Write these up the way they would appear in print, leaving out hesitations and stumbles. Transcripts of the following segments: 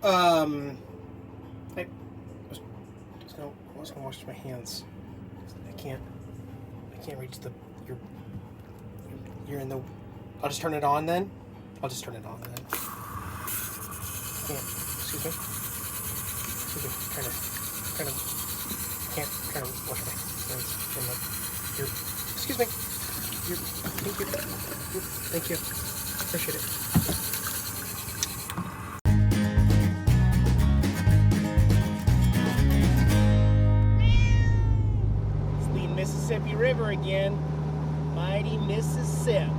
I was gonna wash my hands. I can't reach the. You're in the. I'll just turn it on then. I'll just turn it on then. Can't. Excuse me. Can't trying to wash my hands in the. Excuse me. Thank you. Appreciate it. Mississippi River again. Mighty Mississippi.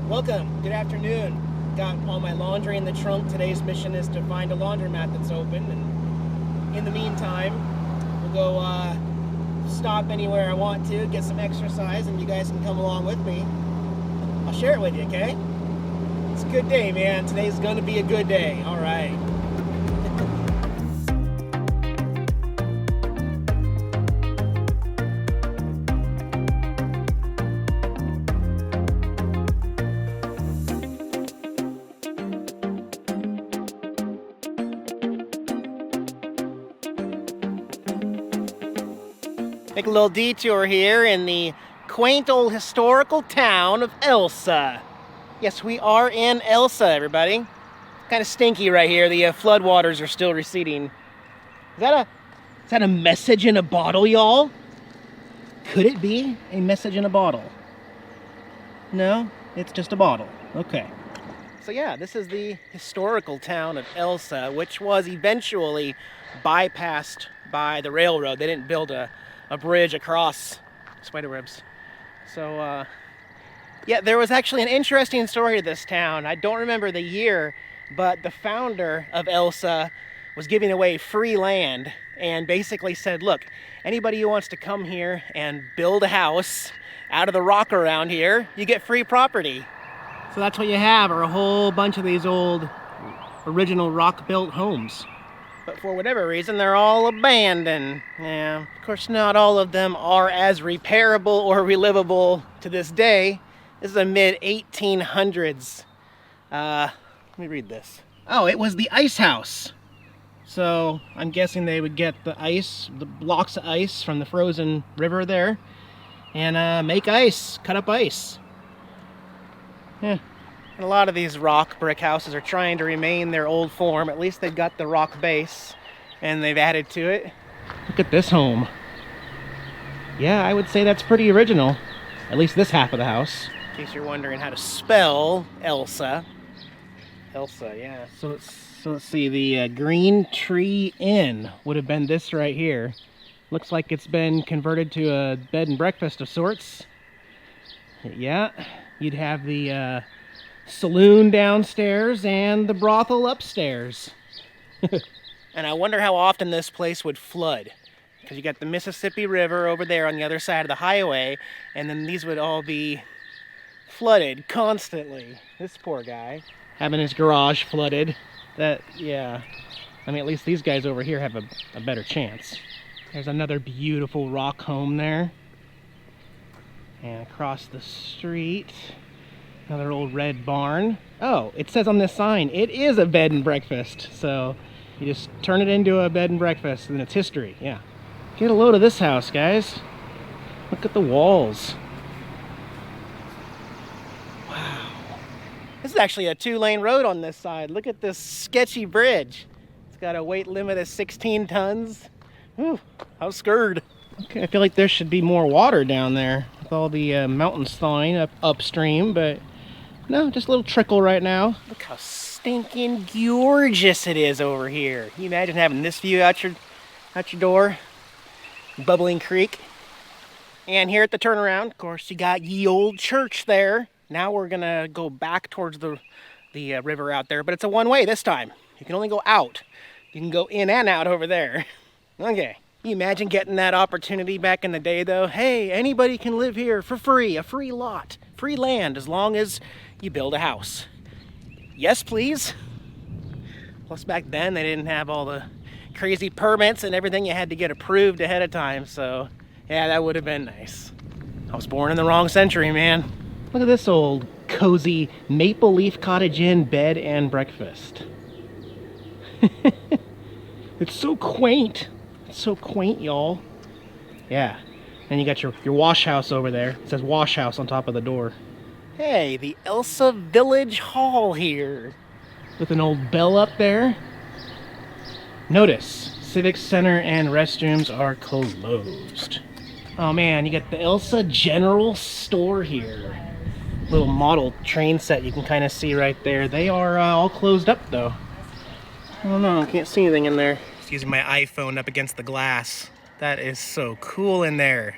Welcome. Good afternoon. Got all my laundry in the trunk. Today's mission is to find a laundromat that's open, and in the meantime we'll go stop anywhere I want to, get some exercise, and you guys can come along with me. I'll share it with you, okay? It's a good day, man. Today's gonna be a good day. All right. Make a little detour here in the quaint old historical town of Elsah. Yes, we are in Elsah, everybody. Kind of stinky right here. The floodwaters are still receding. Is that a message in a bottle, y'all? Could it be a message in a bottle? No, it's just a bottle. Okay. So yeah, this is the historical town of Elsah, which was eventually bypassed by the railroad. They didn't build a bridge across spiderwebs. So yeah, there was actually an interesting story to this town. I don't remember the year, but the founder of Elsah was giving away free land and basically said, look, anybody who wants to come here and build a house out of the rock around here, you get free property. So that's what you have, are a whole bunch of these old original rock-built homes. But for whatever reason, they're all abandoned. Yeah, of course, not all of them are as repairable or relivable to this day. This is the mid-1800s. Let me read this. Oh, it was the ice house. So I'm guessing they would get the ice, the blocks of ice from the frozen river there, and make ice, cut up ice. Yeah. And a lot of these rock brick houses are trying to remain their old form. At least they've got the rock base and they've added to it. Look at this home. Yeah, I would say that's pretty original. At least this half of the house. In case you're wondering how to spell Elsa. Elsa, yeah. So let's see, the Green Tree Inn would have been this right here. Looks like it's been converted to a bed and breakfast of sorts. Yeah, you'd have the saloon downstairs and the brothel upstairs. And I wonder how often this place would flood, because you got the Mississippi River over there on the other side of the highway, and then these would all be flooded constantly. This poor guy having his garage flooded. Yeah, I mean, at least these guys over here have a better chance. There's another beautiful rock home there, and across the street, another old red barn. Oh, it says on this sign, it is a bed and breakfast. So you just turn it into a bed and breakfast and it's history, yeah. Get a load of this house, guys. Look at the walls. Wow. This is actually a 2-lane road on this side. Look at this sketchy bridge. It's got a weight limit of 16 tons. Whew, I was scared. Okay, I feel like there should be more water down there with all the mountains thawing upstream, but no, just a little trickle right now. Look how stinking gorgeous it is over here. Can you imagine having this view out your door? Bubbling creek. And here at the turnaround, of course, you got ye old church there. Now we're gonna go back towards the river out there, but it's a one-way this time. You can only go out. You can go in and out over there. Okay. Can you imagine getting that opportunity back in the day, though? Hey, anybody can live here for free, a free lot, free land, as long as you build a house. Yes, please. Plus, back then, they didn't have all the crazy permits and everything. You had to get approved ahead of time, so yeah, that would have been nice. I was born in the wrong century, man. Look at this old cozy Maple Leaf Cottage Inn bed and breakfast. It's so quaint. It's so quaint, y'all. Yeah. And you got your wash house over there. It says wash house on top of the door. Hey, the Elsa Village Hall here. With an old bell up there. Notice, Civic Center and restrooms are closed. Oh man, you got the Elsa General Store here. Little model train set you can kind of see right there. They are all closed up though. I don't know, I can't see anything in there. Just using my iPhone up against the glass. That is so cool in there.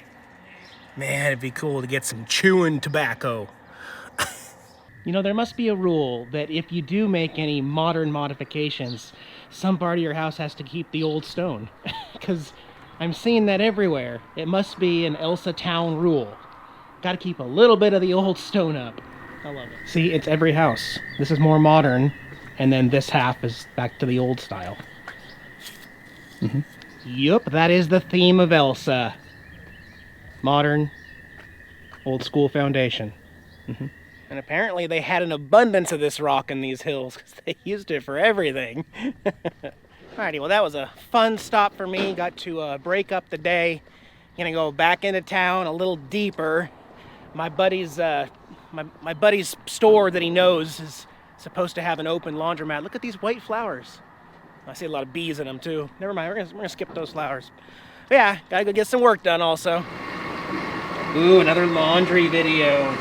Man, it'd be cool to get some chewing tobacco. You know, there must be a rule that if you do make any modern modifications, some part of your house has to keep the old stone. Because I'm seeing that everywhere. It must be an Elsa town rule. Gotta keep a little bit of the old stone up. I love it. See, it's every house. This is more modern, and then this half is back to the old style. Yup, that is the theme of Elsa. Modern, old school foundation. And apparently they had an abundance of this rock in these hills because they used it for everything. Alrighty, well that was a fun stop for me. Got to break up the day. Gonna go back into town a little deeper. My buddy's my buddy's store that he knows is supposed to have an open laundromat. Look at these white flowers. I see a lot of bees in them too. Never mind, we're gonna skip those flowers. But yeah, gotta go get some work done also. Ooh, another laundry video.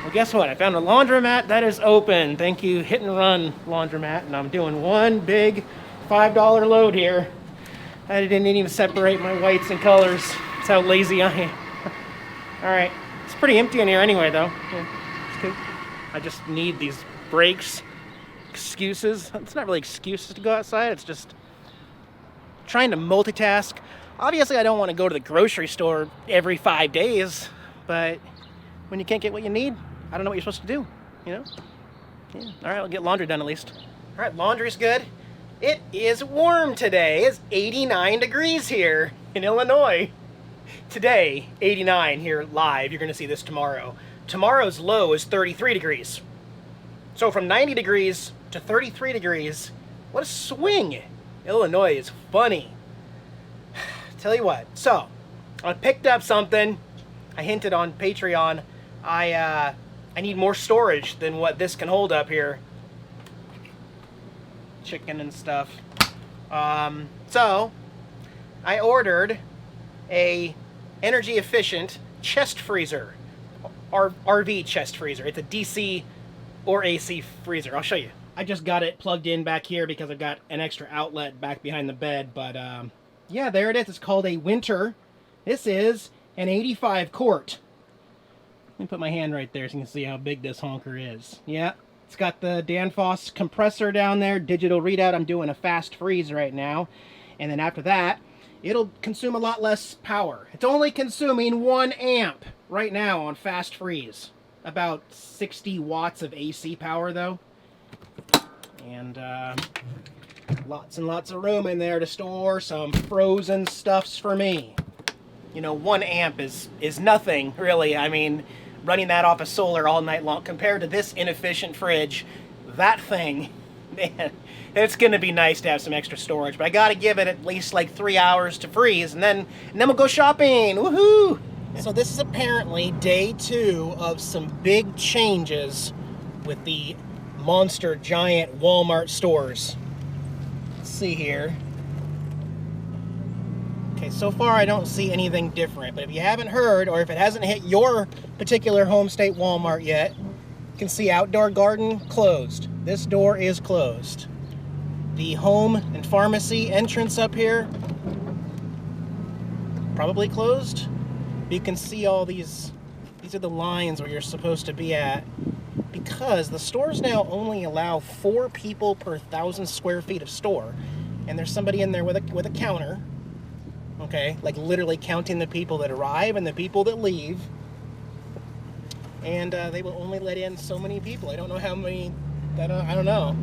Well, guess what? I found a laundromat that is open. Thank you, Hit and Run laundromat. And I'm doing one big $5 load here. I didn't even separate my whites and colors. That's how lazy I am. All right, it's pretty empty in here anyway, though. Yeah, it's good. I just need these breaks, excuses. It's not really excuses to go outside. It's just trying to multitask. Obviously, I don't want to go to the grocery store every 5 days, but when you can't get what you need, I don't know what you're supposed to do, you know? Yeah. All right, I'll get laundry done at least. All right, laundry's good. It is warm today. It's 89 degrees here in Illinois. Today, 89 here live. You're gonna see this tomorrow. Tomorrow's low is 33 degrees. So from 90 degrees to 33 degrees, what a swing. Illinois is funny. Tell you what, so I picked up something. I hinted on Patreon. I need more storage than what this can hold up here. Chicken and stuff. So I ordered a energy efficient chest freezer, RV chest freezer. It's a DC or AC freezer. I'll show you. I just got it plugged in back here because I've got an extra outlet back behind the bed. But yeah, there it is. It's called a Winter. This is an 85 quart. Let me put my hand right there so you can see how big this honker is. Yeah, it's got the Danfoss compressor down there, digital readout. I'm doing a fast freeze right now. And then after that, it'll consume a lot less power. It's only consuming 1 amp right now on fast freeze. About 60 watts of AC power though. And lots and lots of room in there to store some frozen stuffs for me. You know, 1 amp is nothing, really. I mean, running that off of solar all night long compared to this inefficient fridge, that thing, man, it's gonna be nice to have some extra storage. But I gotta give it at least like 3 hours to freeze, and then we'll go shopping. Woohoo! So this is apparently day 2 of some big changes with the monster giant Walmart stores. Let's see here. Okay, so far I don't see anything different, but if you haven't heard, or if it hasn't hit your particular home state Walmart yet, you can see outdoor garden closed. This door is closed. The home and pharmacy entrance up here, probably closed. You can see all these are the lines where you're supposed to be at, because the stores now only allow 4 people per 1,000 square feet of store, and there's somebody in there with a counter. Okay, like literally counting the people that arrive and the people that leave. And they will only let in so many people. I don't know how many, I don't know.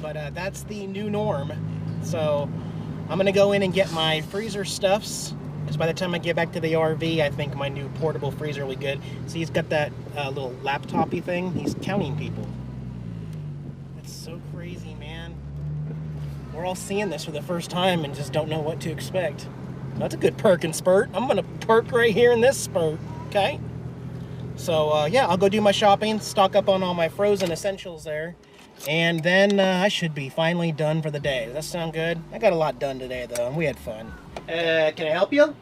But that's the new norm. So I'm gonna go in and get my freezer stuffs, because by the time I get back to the RV, I think my new portable freezer will be good. See, he's got that little laptop-y thing. He's counting people. That's so crazy, man. we're all seeing this for the first time and just don't know what to expect. That's a good perk and spurt. I'm gonna perk right here in this spurt, okay? So yeah, I'll go do my shopping, stock up on all my frozen essentials there, and then I should be finally done for the day. Does that sound good? I got a lot done today though, and we had fun. Can I help you?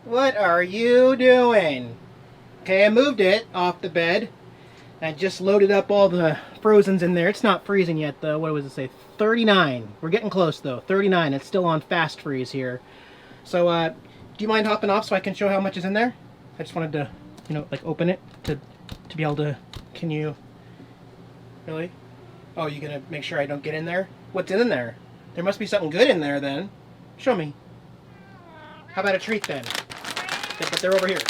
What are you doing? Okay, I moved it off the bed. I just loaded up all the frozens in there. It's not freezing yet though. What does it say? 39. We're getting close though. 39. It's still on fast freeze here. So do you mind hopping off so I can show how much is in there? I just wanted to, you know, like open it to be able to. Can you really? Oh, you gonna make sure I don't get in there? What's in there? There must be something good in there then. Show me. How about a treat then? Yeah, but they're over here.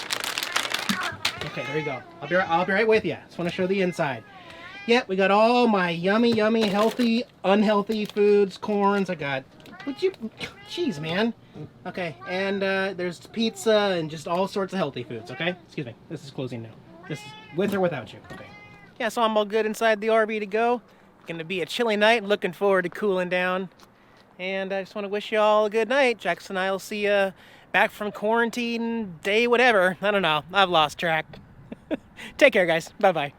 Okay, there you go. I'll be right with you. Just want to show the inside. Yeah, we got all my yummy, yummy, healthy, unhealthy foods, corns. I got, jeez, man. Okay, and there's pizza and just all sorts of healthy foods, okay? Excuse me, this is closing now. This is with or without you, okay. Yeah, so I'm all good inside the RV to go. Gonna be a chilly night, looking forward to cooling down. And I just want to wish you all a good night. Jackson and I will see you back from quarantine day whatever. I don't know, I've lost track. Take care, guys. Bye-bye.